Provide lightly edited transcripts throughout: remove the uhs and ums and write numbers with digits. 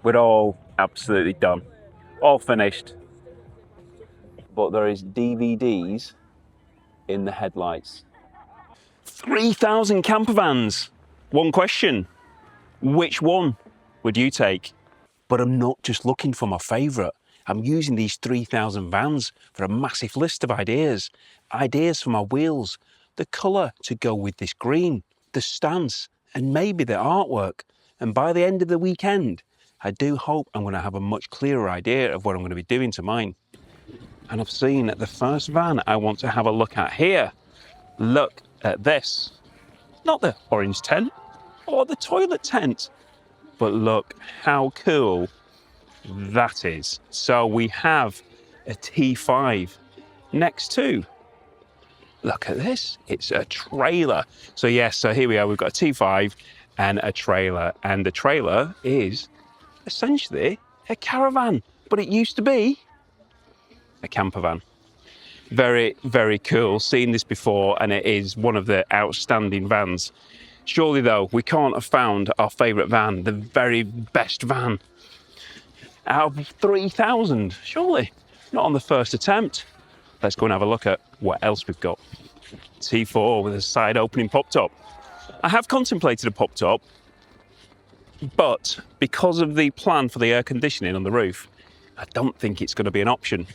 we're all absolutely done. All finished. But there is DVDs in the headlights. 3,000 camper vans. One question, which one would you take? But I'm not just looking for my favourite. I'm using these 3,000 vans for a massive list of ideas. Ideas for my wheels, the colour to go with this green, the stance, and maybe the artwork. And by the end of the weekend, I do hope I'm going to have a much clearer idea of what I'm going to be doing to mine. And I've seen the first van I want to have a look at here. Look at this. Not the orange tent or the toilet tent, but look how cool that is. So we have a T5 next to, look at this, it's a trailer. So yes, so here we are, we've got a T5 and a trailer, and the trailer is essentially a caravan, but it used to be a camper van. Very, very cool. Seen this before, and it is one of the outstanding vans. Surely though, we can't have found our favourite van, the very best van out of 3,000, surely. Not on the first attempt. Let's go and have a look at what else we've got. T4 with a side opening pop top. I have contemplated a pop top, but because of the plan for the air conditioning on the roof, I don't think it's going to be an option.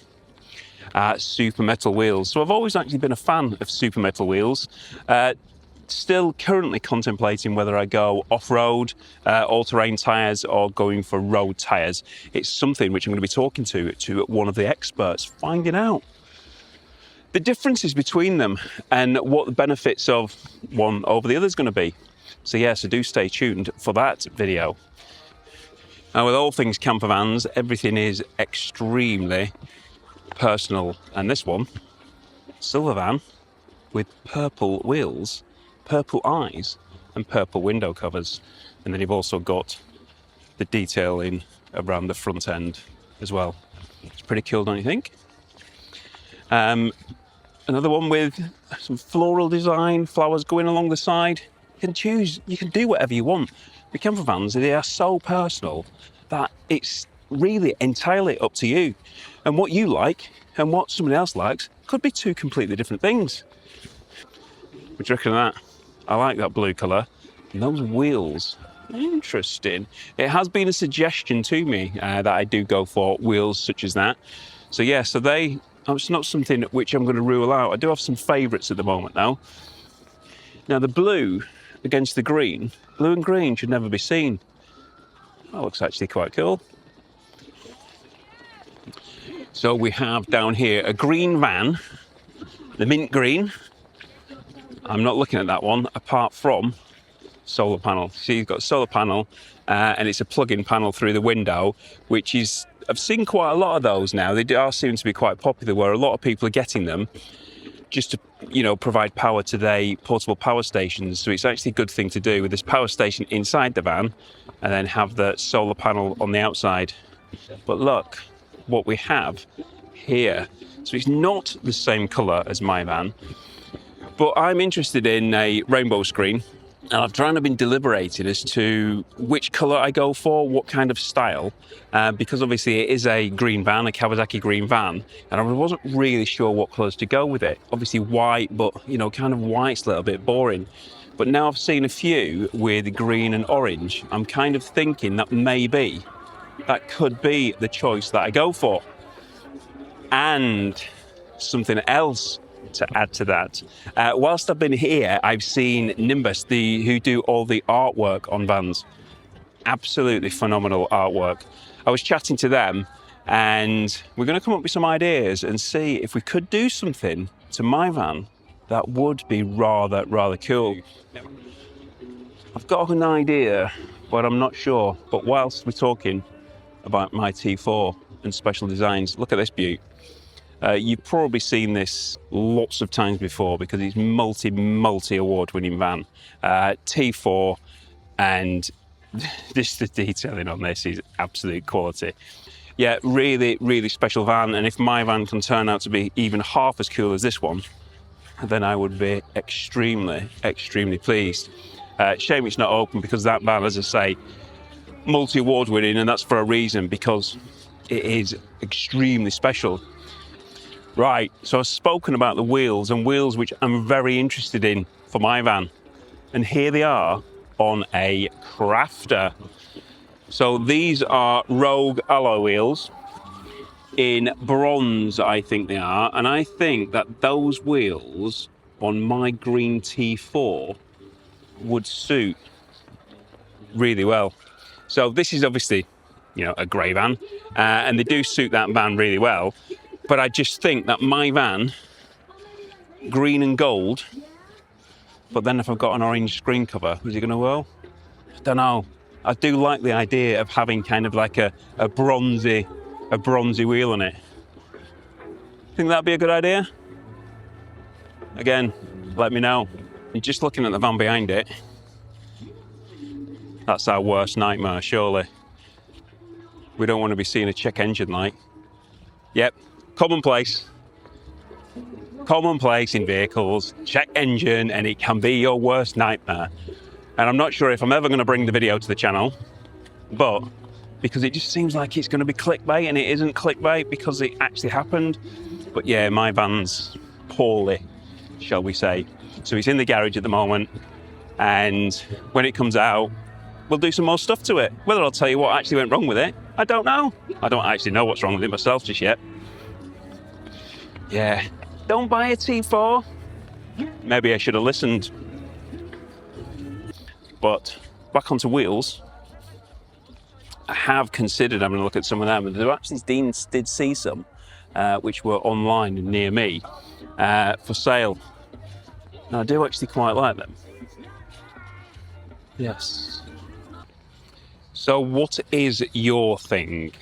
Supermetal wheels. So I've always actually been a fan of Supermetal wheels. Still currently contemplating whether I go off-road, all-terrain tyres, or going for road tyres. It's something which I'm going to be talking to one of the experts, finding out the differences between them and what the benefits of one over the other is going to be. So yeah, so do stay tuned for that video. Now with all things camper vans, everything is extremely personal, and this one, silver van with purple wheels, purple eyes and purple window covers, and then you've also got the detailing around the front end as well. It's pretty cool, don't you think? Another one with some floral design, flowers going along the side. You can choose, you can do whatever you want. The camper vans, they are so personal that it's really entirely up to you. And what you like and what someone else likes could be two completely different things. What do you reckon of that? I like that blue colour. And those wheels, interesting. It has been a suggestion to me that I do go for wheels such as that. So yeah, so it's not something which I'm going to rule out. I do have some favourites at the moment though. Now the blue against the green, blue and green should never be seen. That looks actually quite cool. So we have down here a green van, the mint green. I'm not looking at that one apart from solar panel. See, you've got a solar panel and it's a plug-in panel through the window, which is, I've seen quite a lot of those now. They are seem to be quite popular, where a lot of people are getting them just to, you know, provide power to their portable power stations. So it's actually a good thing to do with this power station inside the van and then have the solar panel on the outside. But look what we have here. So it's not the same colour as my van, but I'm interested in a rainbow screen, and I've kind of been deliberating as to which colour I go for, what kind of style, because obviously it is a green van, a Kawasaki green van, and I wasn't really sure what colours to go with it. Obviously white, but you know, kind of white's a little bit boring. But now I've seen a few with green and orange, I'm kind of thinking that maybe that could be the choice that I go for. And something else to add to that. Whilst I've been here, I've seen Nimbus, who do all the artwork on vans. Absolutely phenomenal artwork. I was chatting to them, and we're going to come up with some ideas and see if we could do something to my van that would be rather cool. I've got an idea, but I'm not sure. But whilst we're talking about my T4 and special designs, look at this beaut. You've probably seen this lots of times before because it's multi award-winning van. T4, and just the detailing on this is absolute quality. Yeah, really special van, and if my van can turn out to be even half as cool as this one, then I would be extremely pleased. Shame it's not open, because that van, as I say, multi-award winning, and that's for a reason, because it is extremely special. Right, so I've spoken about the wheels, and wheels which I'm very interested in for my van. And here they are on a crafter. So these are Rogue alloy wheels in bronze, I think they are. And I think that those wheels on my green T4 would suit really well. So this is obviously, you know, a grey van, and they do suit that van really well. But I just think that my van, green and gold, but then if I've got an orange screen cover, is it going to well? I don't know. I do like the idea of having kind of like a bronzy wheel on it. Think that'd be a good idea? Again, let me know. And just looking at the van behind it, that's our worst nightmare, surely. We don't want to be seeing a check engine light. Yep, commonplace. Commonplace in vehicles, check engine, and it can be your worst nightmare. And I'm not sure if I'm ever going to bring the video to the channel, but because it just seems like it's going to be clickbait, and it isn't clickbait because it actually happened. But yeah, my van's poorly, shall we say. So it's in the garage at the moment, and when it comes out, we'll do some more stuff to it. Whether I'll tell you what actually went wrong with it, I don't know. I don't actually know what's wrong with it myself just yet. Yeah, don't buy a T4. Maybe I should have listened. But back onto wheels, I have considered having a look at some of them. There actually did see some which were online and near me for sale. And I do actually quite like them. Yes. So what is your thing?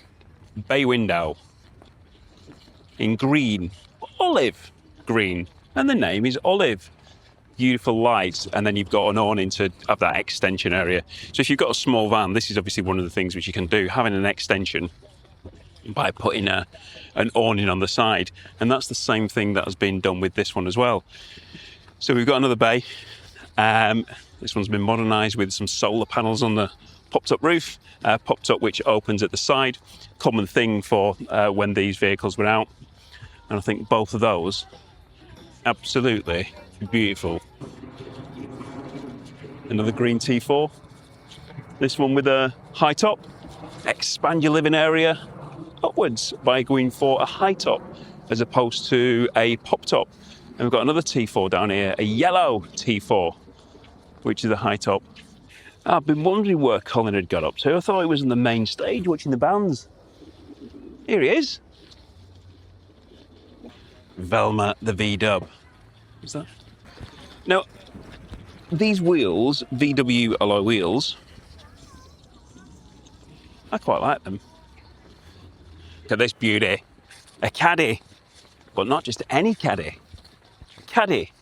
Bay window in green, olive green, and the name is Olive. Beautiful lights, and then you've got an awning to have that extension area. So if you've got a small van, this is obviously one of the things which you can do, having an extension by putting an awning on the side. And that's the same thing that has been done with this one as well. So we've got another bay. This one's been modernised with some solar panels on the popped up roof, popped up which opens at the side. Common thing for when these vehicles were out. And I think both of those, absolutely beautiful. Another green T4. This one with a high top. Expand your living area upwards by going for a high top as opposed to a pop top. And we've got another T4 down here, a yellow T4, which is a high top. I've been wondering where Colin had got up to. I thought he was on the main stage watching the bands. Here he is. Velma the V-dub. What's that? Now, these wheels, VW alloy wheels, I quite like them. Look at this beauty. A Caddy, but not just any Caddy. Caddy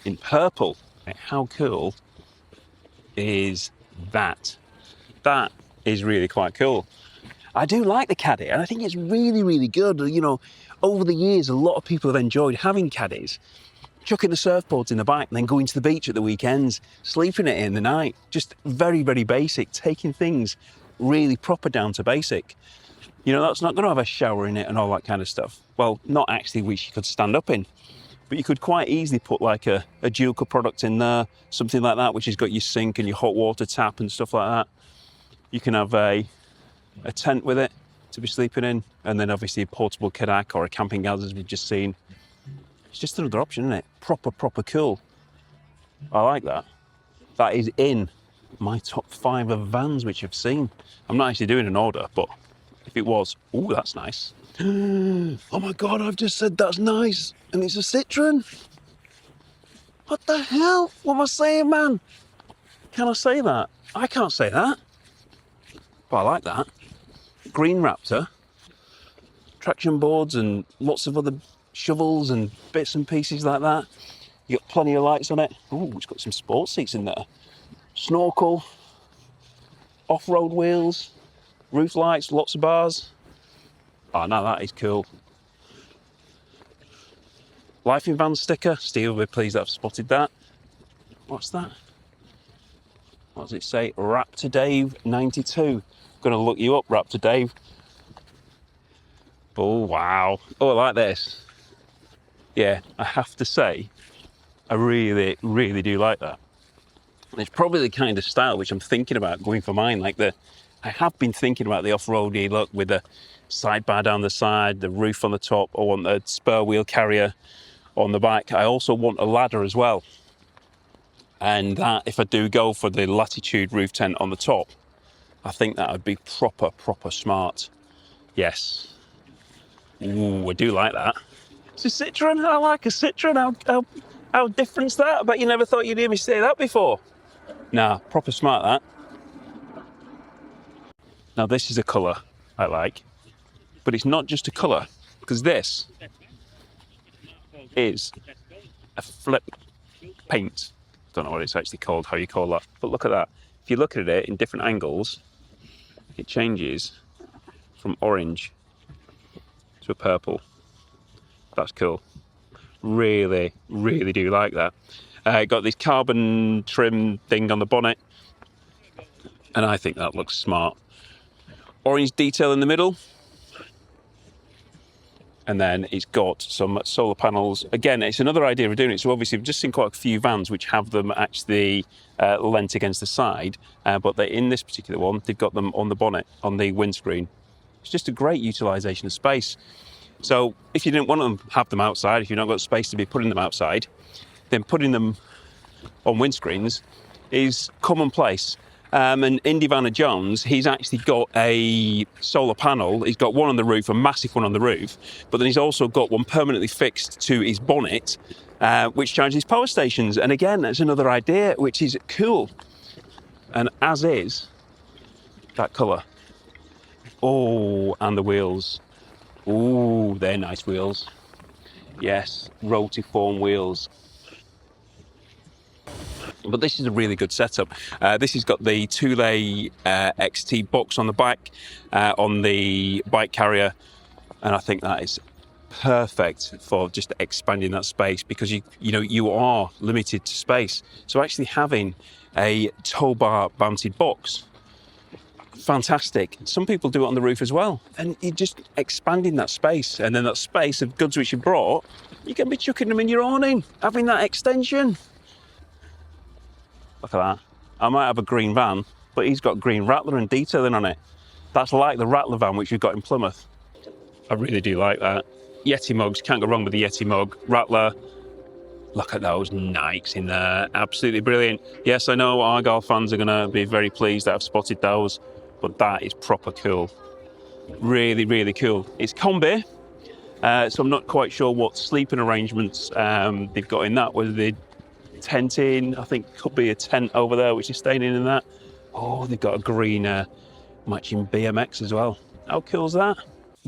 in purple. How cool is that? That is really quite cool. I do like the Caddy, and I think it's really, really good. You know, over the years, a lot of people have enjoyed having Caddies, chucking the surfboards in the back and then going to the beach at the weekends, sleeping it in the night. Just very, very basic, taking things really proper down to basic. You know, that's not going to have a shower in it and all that kind of stuff. Well, not actually, which you could stand up in. But you could quite easily put like a Ducal product in there, something like that, which has got your sink and your hot water tap and stuff like that. You can have a tent with it to be sleeping in, and then obviously a portable kayak or a camping gas as we've just seen. It's just another option, isn't it? Proper cool. I like that. That is in my top 5 of vans which I've seen. I'm not actually doing an order, but if it was, ooh, that's nice. Oh my God, I've just said that's nice, and it's a Citroen. What the hell? What am I saying, man? Can I say that? I can't say that. But I like that. Green Raptor, traction boards and lots of other shovels and bits and pieces like that. You got plenty of lights on it. Oh, it's got some sports seats in there. Snorkel, off-road wheels, roof lights, lots of bars. Oh, no, that is cool. Life in Van sticker. Steve will be pleased that I've spotted that. What's that? What does it say? Raptor Dave 92. Gonna look you up, Raptor Dave. Oh, wow. Oh, I like this. Yeah, I have to say, I really, really do like that. And it's probably the kind of style which I'm thinking about going for mine. I have been thinking about the off-roady look with the sidebar down the side, the roof on the top. I want the spur wheel carrier on the back. I also want a ladder as well. And that, if I do go for the Latitude roof tent on the top, I think that would be proper smart. Yes. Ooh, I do like that. It's a Citroen. I like a Citroen. How different's that? I bet you never thought you'd hear me say that before. Nah, proper smart that. Now this is a colour I like, but it's not just a colour, because this is a flip paint. Don't know what it's actually called, how you call that, but look at that. If you look at it in different angles, it changes from orange to a purple. That's cool. Really, really do like that. Got this carbon trim thing on the bonnet, and I think that looks smart. Orange detail in the middle, and then it's got some solar panels. Again, it's another idea of doing it. So obviously, I've just seen quite a few vans which have them actually lent against the side, but in this particular one, they've got them on the bonnet, on the windscreen. It's just a great utilisation of space. So if you didn't want to have them outside, if you've not got space to be putting them outside, then putting them on windscreens is commonplace. And Indy Vanna Jones, he's actually got a solar panel. He's got one on the roof, a massive one on the roof, but then he's also got one permanently fixed to his bonnet, which charges power stations. And again, that's another idea, which is cool. And as is that colour. Oh, and the wheels. Oh, they're nice wheels. Yes, rotiform wheels. But this is a really good setup. This has got the Thule XT box on the back, on the bike carrier, and I think that is perfect for just expanding that space, because you are limited to space. So actually having a tow bar mounted box, fantastic. Some people do it on the roof as well, and you're just expanding that space, and then that space of goods which you brought, you can be chucking them in your awning, having that extension. Look at that. I might have a green van, but he's got green rattler and detailing on it. That's like the rattler van which we've got in Plymouth. I really do like that. Yeti mugs, can't go wrong with the Yeti mug. Rattler, look at those Nikes in there, absolutely brilliant. Yes, I know Argyle fans are gonna be very pleased that I've spotted those, but that is proper cool. Really, really cool. It's combi, so I'm not quite sure what sleeping arrangements they've got in that, whether they tent in, I think could be a tent over there which is staying in that. Oh, they've got a green matching BMX as well. How cool is that?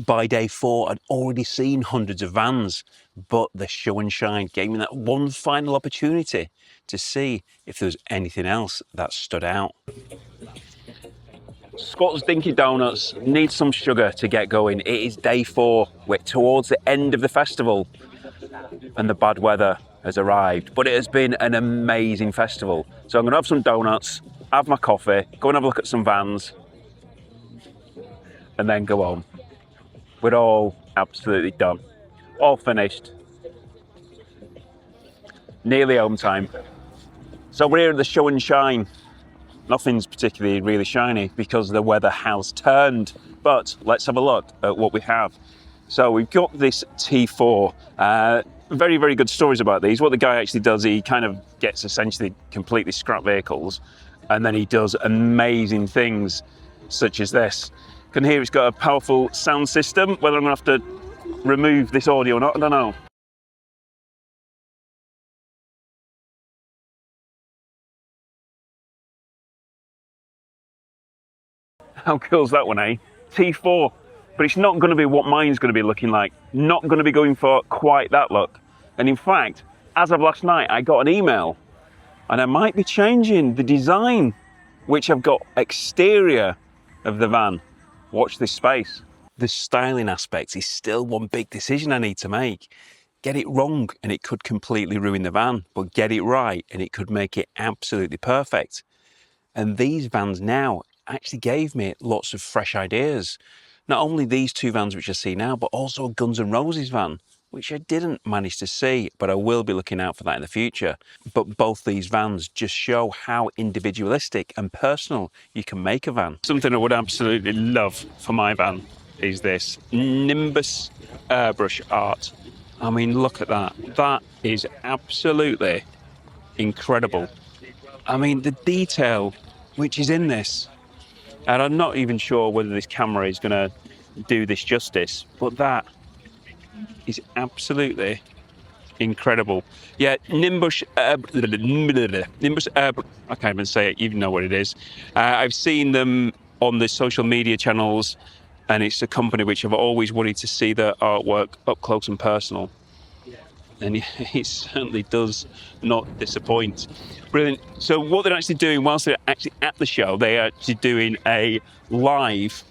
By day 4, I'd already seen hundreds of vans, but the show and shine gave me that one final opportunity to see if there was anything else that stood out. Scott's Dinky Donuts needs some sugar to get going. It is day 4. We're towards the end of the festival, and the bad weather has arrived, but it has been an amazing festival. So I'm going to have some donuts, have my coffee, go and have a look at some vans, and then go home. We're all absolutely done, all finished, nearly home time. So we're here at the show and shine. Nothing's particularly really shiny because the weather has turned, but let's have a look at what we have. So we've got this T4. Very, very good stories about these. What the guy actually does, he kind of gets essentially completely scrap vehicles, and then he does amazing things such as this. You can hear it's got a powerful sound system. Whether I'm going to have to remove this audio or not, I don't know. How cool's that one, eh? T4. But it's not going to be what mine's going to be looking like. Not going to be going for quite that look. And in fact, as of last night, I got an email, and I might be changing the design, which I've got exterior of the van. Watch this space. The styling aspect is still one big decision I need to make. Get it wrong and it could completely ruin the van, but get it right and it could make it absolutely perfect. And these vans now actually gave me lots of fresh ideas. Not only these two vans which I see now, but also a Guns N' Roses van, which I didn't manage to see, but I will be looking out for that in the future. But both these vans just show how individualistic and personal you can make a van. Something I would absolutely love for my van is this Nimbus airbrush art. I mean, look at that. That is absolutely incredible. I mean, the detail which is in this, and I'm not even sure whether this camera is going to do this justice, but that is absolutely incredible. Yeah, Nimbus, Nimbus, I can't even say it, you know what it is. I've seen them on the social media channels, and it's a company which I've always wanted to see their artwork up close and personal. And it certainly does not disappoint. Brilliant. So what they're actually doing whilst they're actually at the show, they are actually doing a live,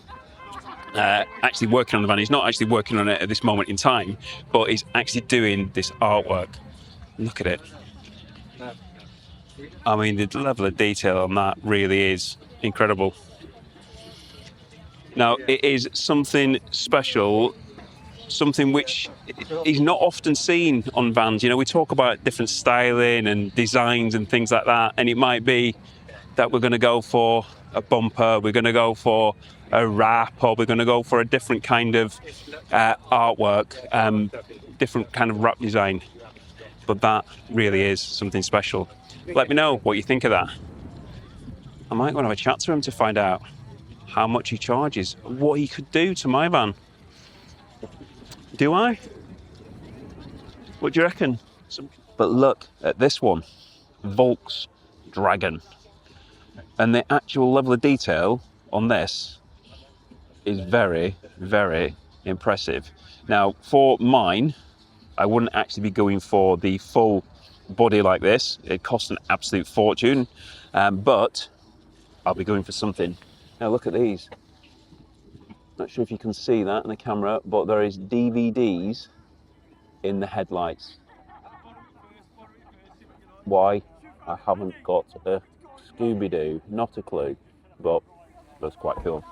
actually working on the van. He's not actually working on it at this moment in time, but he's actually doing this artwork. Look at it. I mean, the level of detail on that really is incredible. Now, it is something special, something which is not often seen on vans. You know, we talk about different styling and designs and things like that, and it might be that we're going to go for a bumper, we're going to go for a wrap, or we're going to go for a different kind of artwork, different kind of wrap design. But that really is something special. Let me know what you think of that. I might want to have a chat to him to find out how much he charges, what he could do to my van. Do I? What do you reckon? But look at this one, Vulks Dragon. And the actual level of detail on this is very, very impressive. Now, for mine, I wouldn't actually be going for the full body like this. It costs an absolute fortune, but I'll be going for something. Now look at these. Not sure if you can see that in the camera, but there is DVDs in the headlights. Why? I haven't got a Scooby-Doo, not a clue, but that's quite cool.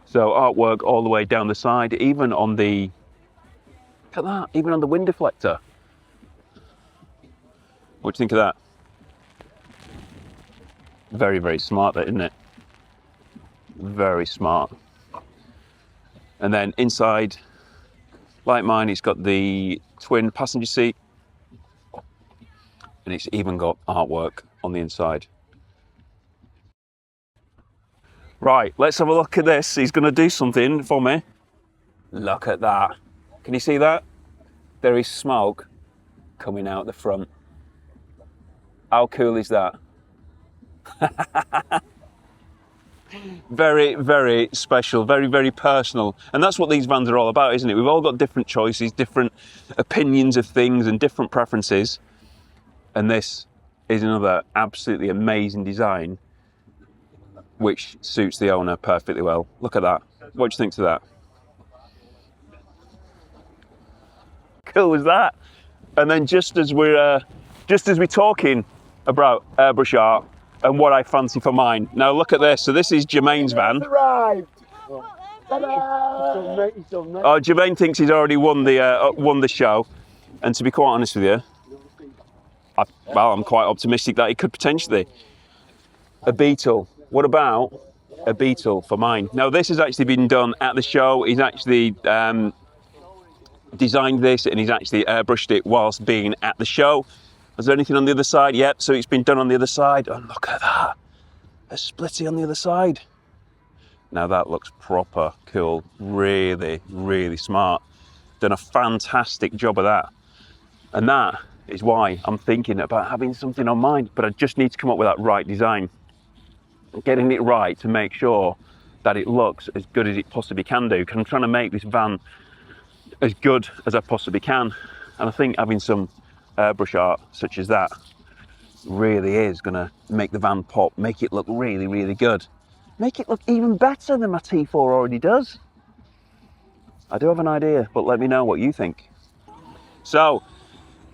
So artwork all the way down the side, even on the, look at that, even on the wind deflector. What do you think of that? Very, very smart, that, isn't it? Very smart. And then inside, like mine, it's got the twin passenger seat, and it's even got artwork on the inside. Right, let's have a look at this. He's going to do something for me. Look at that. Can you see that? There is smoke coming out the front. How cool is that? Very, very special, very, very personal. And that's what these vans are all about, isn't it? We've all got different choices, different opinions of things and different preferences. And this is another absolutely amazing design which suits the owner perfectly well. Look at that. What do you think to that? Cool as that. And then just as we're talking about airbrush art and what I fancy for mine. Now look at this. So this is Jermaine's van. Arrived. Oh, Jermaine thinks he's already won the show. And to be quite honest with you, I'm quite optimistic that he could potentially. A Beetle. What about a Beetle for mine? Now this has actually been done at the show. He's actually designed this and he's actually airbrushed it whilst being at the show. Is there anything on the other side? Yep, so it's been done on the other side. Oh, look at that. A Splitty on the other side. Now that looks proper cool. Really, really smart. Done a fantastic job of that. And that is why I'm thinking about having something on mine, but I just need to come up with that right design. Getting it right to make sure that it looks as good as it possibly can do, because I'm trying to make this van as good as I possibly can. And I think having some airbrush art such as that really is going to make the van pop, make it look really, really good. Make it look even better than my T4 already does. I do have an idea, but let me know what you think. So,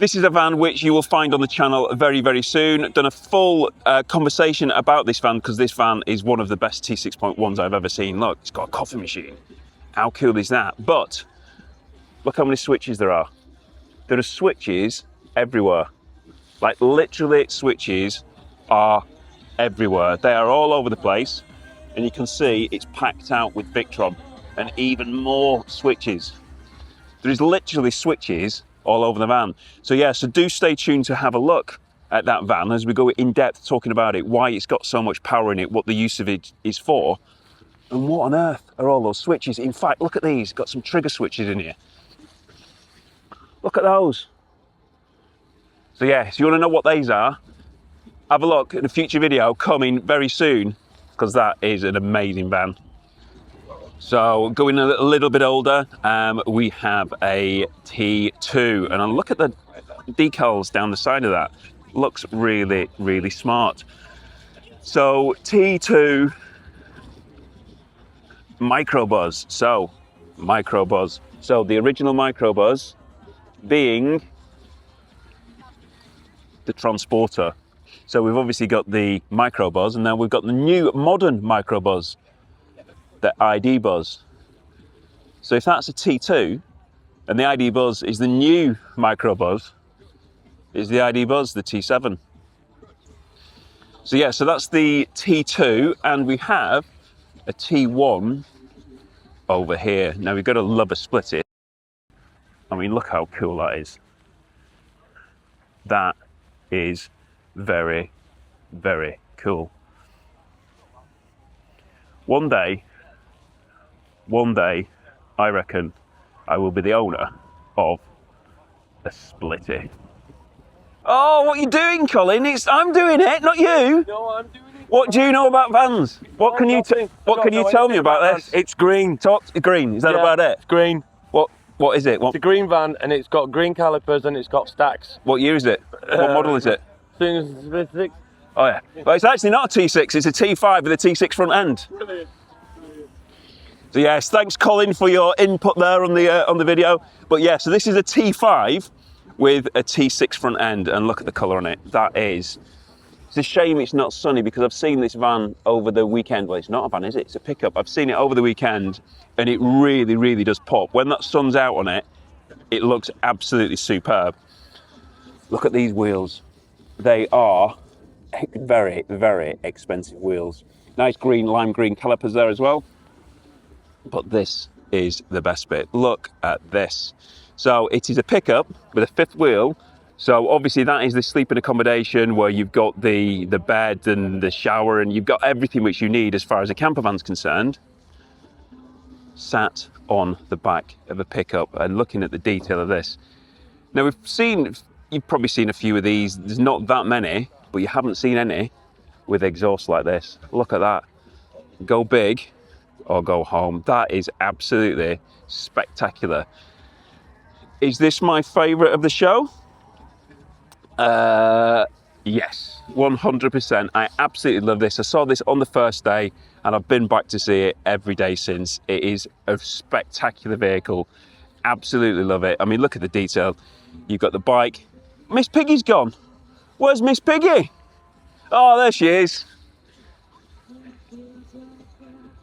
This is a van which you will find on the channel very, very soon. Done a full conversation about this van because this van is one of the best T6.1s I've ever seen. Look, it's got a coffee machine. How cool is that? But look how many switches there are. There are switches everywhere. Like literally switches are everywhere. They are all over the place. And you can see it's packed out with Victron and even more switches. There is literally switches all over the van. So yeah, so do stay tuned to have a look at that van as we go in depth talking about it, why it's got so much power in it, what the use of it is for, and what on earth are all those switches. In fact, look at these, got some trigger switches in here. Look at those. So yeah, so you want to know what these are, have a look in a future video coming very soon, because that is an amazing van. So going a little bit older, we have a T2, and look at the decals down the side of that. Looks really, really smart. So T2 microbus. So microbus. So the original microbus being the transporter. So we've obviously got the microbus, and now we've got the new modern microbus, the ID Buzz. So if that's a T2 and the ID Buzz is the new microbus, is the ID Buzz the T7. So yeah, so that's the T2, and we have a T1 over here. Now we've got to love a splitty. I mean, look how cool that is. That is very, very cool. One day, I reckon I will be the owner of a splitty. Oh, what are you doing, Colin? I'm doing it, not you. No, I'm doing it. What do you know about vans? What can you tell me about this? It's green. Green. Is that about it? It's green. What is it? It's a green van, and it's got green calipers and it's got stacks. What year is it? What model is it? T6. Oh yeah. Well, it's actually not a T6. It's a T5 with a T6 front end. Brilliant. So yes, thanks Colin for your input there on the video. But yeah, so this is a T5 with a T6 front end, and look at the colour on it. It's a shame it's not sunny, because I've seen this van over the weekend. Well, it's not a van, is it? It's a pickup. I've seen it over the weekend, and it really, really does pop. When that sun's out on it, it looks absolutely superb. Look at these wheels. They are very, very expensive wheels. Nice green, lime green calipers there as well. But this is the best bit. Look at this. So it is a pickup with a fifth wheel. So obviously that is the sleeping accommodation where you've got the bed and the shower, and you've got everything which you need as far as a camper van's concerned, sat on the back of a pickup. And looking at the detail of this. Now you've probably seen a few of these. There's not that many, but you haven't seen any with exhaust like this. Look at that. Go big or go home. That is absolutely spectacular. Is this my favourite of the show? Yes, 100%. I absolutely love this. I saw this on the first day, and I've been back to see it every day since. It is a spectacular vehicle. Absolutely love it. I mean, look at the detail. You've got the bike. Miss Piggy's gone. Where's Miss Piggy? Oh, there she is.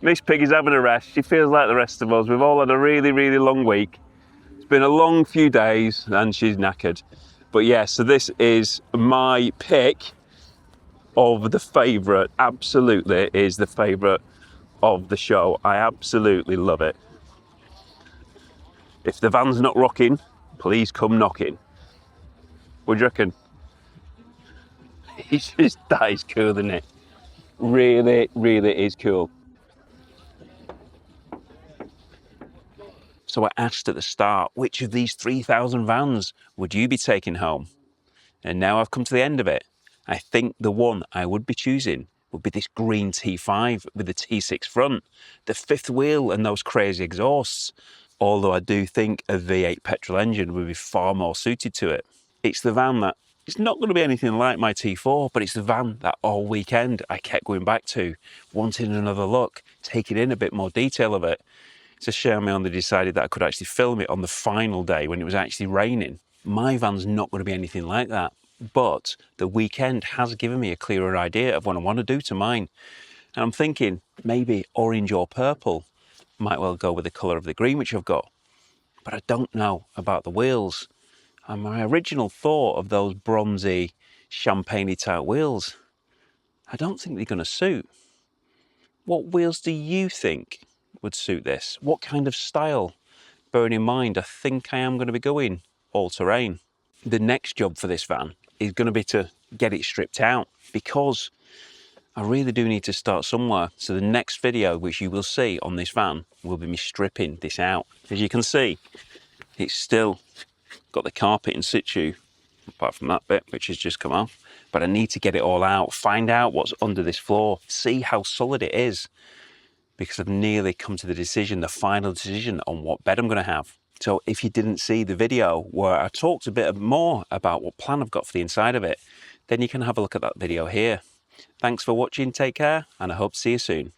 Miss Piggy's having a rest. She feels like the rest of us. We've all had a really, really long week. It's been a long few days, and she's knackered. But yeah, so this is my pick of the favourite. Absolutely is the favourite of the show. I absolutely love it. If the van's not rocking, please come knocking. What do you reckon? That is cool, isn't it? Really, really is cool. So I asked at the start, which of these 3,000 vans would you be taking home? And now I've come to the end of it. I think the one I would be choosing would be this green T5 with the T6 front, the fifth wheel and those crazy exhausts. Although I do think a V8 petrol engine would be far more suited to it. It's the van that, it's not going to be anything like my T4, but it's the van that all weekend I kept going back to, wanting another look, taking in a bit more detail of it. It's a shame I only decided that I could actually film it on the final day when it was actually raining. My van's not going to be anything like that, but the weekend has given me a clearer idea of what I want to do to mine. And I'm thinking maybe orange or purple might well go with the colour of the green which I've got. But I don't know about the wheels. And my original thought of those bronzy, champagne-y type wheels, I don't think they're going to suit. What wheels do you think would suit this? What kind of style? Bearing in mind, I think I am going to be going all-terrain. The next job for this van is going to be to get it stripped out, because I really do need to start somewhere. So the next video which you will see on this van will be me stripping this out. As you can see, it's still got the carpet in situ, apart from that bit which has just come off. But I need to get it all out, find out what's under this floor, see how solid it is, because I've nearly come to the decision, the final decision on what bed I'm going to have. So if you didn't see the video where I talked a bit more about what plan I've got for the inside of it, then you can have a look at that video here. Thanks for watching, take care, and I hope to see you soon.